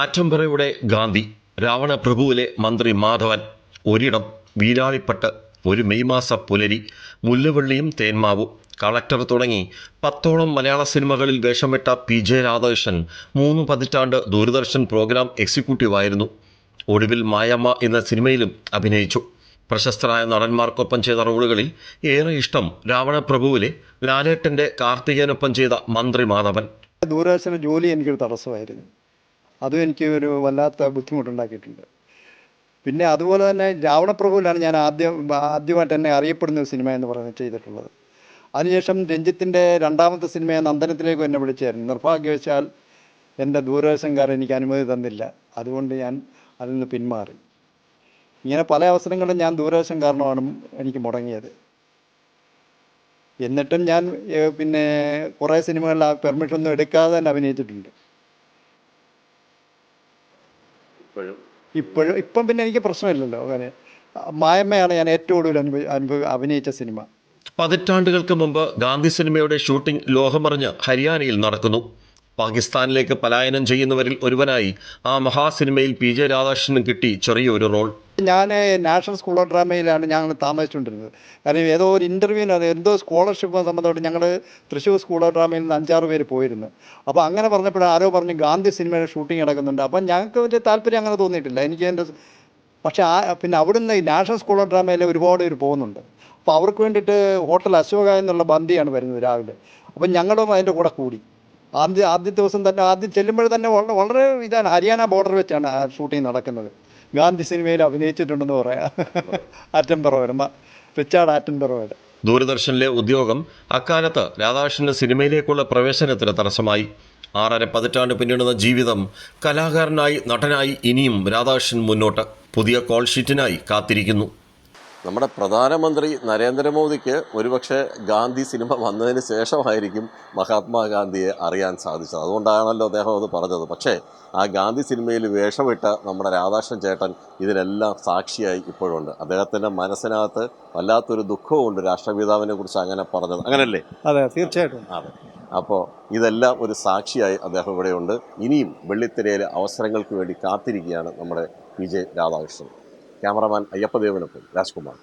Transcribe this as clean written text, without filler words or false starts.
ആറ്റമ്പറയുടെ ഗാന്ധി, രാവണപ്രഭുവിലെ മന്ത്രി മാധവൻ, ഒരിടം, വീരാളിപ്പട്ട്, ഒരു മെയ് മാസ പുലരി, മുല്ലവള്ളിയും തേന്മാവും, കളക്ടർ തുടങ്ങി 10ഓളം മലയാള സിനിമകളിൽ വേഷമിട്ട PJ രാധാകൃഷ്ണൻ 3 പതിറ്റാണ്ട് ദൂരദർശൻ പ്രോഗ്രാം എക്സിക്യൂട്ടീവായിരുന്നു. ഒടുവിൽ മായമ്മ എന്ന സിനിമയിലും അഭിനയിച്ചു. പ്രശസ്തരായ നടന്മാർക്കൊപ്പം ചെയ്ത റോളുകളിൽ ഏറെ ഇഷ്ടം രാവണപ്രഭുവിലെ ലാലേട്ടൻ്റെ കാർത്തികേയനൊപ്പം ചെയ്ത മന്ത്രി മാധവൻ. ദൂരദർശന ജോലി എനിക്കൊരു തടസ്സമായിരുന്നു. അതും എനിക്ക് ഒരു വല്ലാത്ത ബുദ്ധിമുട്ടുണ്ടാക്കിയിട്ടുണ്ട്. പിന്നെ അതുപോലെ തന്നെ രാവണപ്രഭുവിലാണ് ഞാൻ ആദ്യമായിട്ട് എന്നെ അറിയപ്പെടുന്ന ഒരു സിനിമ എന്ന് പറയുന്നത് ചെയ്തിട്ടുള്ളത്. അതിനുശേഷം രഞ്ജിത്തിൻ്റെ 2ാമത്തെ സിനിമയെ നന്ദനത്തിലേക്ക് എന്നെ വിളിച്ചായിരുന്നു. നിർഭാഗ്യവശാൽ എൻ്റെ ദൂരദർശൻകാരൻ എനിക്ക് അനുമതി തന്നില്ല. അതുകൊണ്ട് ഞാൻ അതിൽ നിന്ന് പിന്മാറി. ഇങ്ങനെ പല അവസരങ്ങളും ഞാൻ ദൂരദർശൻ കാരണമാണ് എനിക്ക് മുടങ്ങിയത്. എന്നിട്ടും ഞാൻ പിന്നെ കുറേ സിനിമകളിൽ ആ പെർമിഷനൊന്നും എടുക്കാതെ തന്നെ അഭിനയിച്ചിട്ടുണ്ട്. ഇപ്പം പിന്നെ എനിക്ക് പ്രശ്നമില്ലല്ലോ. അങ്ങനെ മായമ്മയാണ് ഞാൻ ഏറ്റവും കൂടുതൽ അഭിനയിച്ച സിനിമ. പതിറ്റാണ്ടുകൾക്ക് മുമ്പ് ഗാന്ധി സിനിമയുടെ ഷൂട്ടിംഗ് ലോകമറിഞ്ഞ് ഹരിയാനയിൽ നടക്കുന്നു. പാകിസ്ഥാനിലേക്ക് പലായനം ചെയ്യുന്നവരിൽ ഒരുവനായി ആ മഹാസിനിമയിൽ PJ രാധാകൃഷ്ണനും കിട്ടി ചെറിയൊരു റോൾ. ഞാൻ നാഷണൽ സ്കൂൾ ഓഫ് ഡ്രാമയിലാണ് ഞങ്ങൾ താമസിച്ചുകൊണ്ടിരുന്നത്. കാരണം ഏതോ ഒരു ഇൻ്റർവ്യൂവിന് എന്തോ സ്കോളർഷിപ്പ് സംബന്ധമായിട്ട് ഞങ്ങൾ തൃശ്ശൂർ സ്കൂൾ ഓഫ് ഡ്രാമയിൽ നിന്ന് 5-6 പേര് പോയിരുന്നു. അപ്പോൾ അങ്ങനെ പറഞ്ഞപ്പോൾ ആരോ പറഞ്ഞു ഗാന്ധി സിനിമയുടെ ഷൂട്ടിംഗ് നടക്കുന്നുണ്ട്. അപ്പം ഞങ്ങൾക്ക് വലിയ താല്പര്യം അങ്ങനെ തോന്നിയിട്ടില്ല എനിക്ക് പക്ഷേ പിന്നെ അവിടുന്ന് ഈ നാഷണൽ സ്കൂൾ ഓഫ് ഡ്രാമയിൽ ഒരുപാട് പേര് പോകുന്നുണ്ട്. അപ്പോൾ അവർക്ക് വേണ്ടിയിട്ട് ഹോട്ടൽ അശോക എന്നുള്ള ബന്ദിയാണ് വരുന്നത് രാവിലെ. അപ്പം ഞങ്ങളും അതിൻ്റെ കൂടെ കൂടി. ആദ്യത്തെ ദിവസം തന്നെ ആദ്യം ചെല്ലുമ്പോൾ തന്നെ വളരെ ഇതാണ്, ഹരിയാന ബോർഡർ വെച്ചാണ് ആ ഷൂട്ടിംഗ് നടക്കുന്നത്. ഗാന്ധി സിനിമയിൽ അഭിനയിച്ചിട്ടുണ്ടെന്ന് പറയാം. ആറ്റൻബറോയുടെ റിച്ചാർഡ് ആറ്റൻബറോയുടെ. ദൂരദർശനിലെ ഉദ്യോഗം അക്കാലത്ത് രാധാകൃഷ്ണന് സിനിമയിലേക്കുള്ള പ്രവേശനത്തിന് തടസ്സമായി. 6.5 പതിറ്റാണ്ട് പിന്നിടുന്ന ജീവിതം കലാകാരനായി, നടനായി ഇനിയും രാധാകൃഷ്ണൻ മുന്നോട്ട്. പുതിയ കോൾ ഷീറ്റിനായി കാത്തിരിക്കുന്നു. നമ്മുടെ പ്രധാനമന്ത്രി നരേന്ദ്രമോദിക്ക് ഒരുപക്ഷെ ഗാന്ധി സിനിമ വന്നതിന് ശേഷമായിരിക്കും മഹാത്മാഗാന്ധിയെ അറിയാൻ സാധിച്ചത്. അതുകൊണ്ടാണല്ലോ അദ്ദേഹം അത് പറഞ്ഞത്. പക്ഷേ ആ ഗാന്ധി സിനിമയിൽ വേഷമിട്ട നമ്മുടെ രാധാകൃഷ്ണൻ ചേട്ടൻ ഇതിനെല്ലാം സാക്ഷിയായി ഇപ്പോഴുണ്ട്. അദ്ദേഹത്തിൻ്റെ മനസ്സിനകത്ത് വല്ലാത്തൊരു ദുഃഖവുമുണ്ട് രാഷ്ട്രപിതാവിനെ കുറിച്ച് അങ്ങനെ പറഞ്ഞത്. അങ്ങനല്ലേ? അതെ, തീർച്ചയായിട്ടും. അതെ. അപ്പോൾ ഇതെല്ലാം ഒരു സാക്ഷിയായി അദ്ദേഹം ഇവിടെയുണ്ട്. ഇനിയും വെള്ളിത്തിരയിലെ അവസരങ്ങൾക്ക് വേണ്ടി കാത്തിരിക്കുകയാണ് നമ്മുടെ PJ രാധാകൃഷ്ണൻ. ക്യാമറമാൻ അയ്യപ്പദേവനൊപ്പം രാജ്കുമാർ.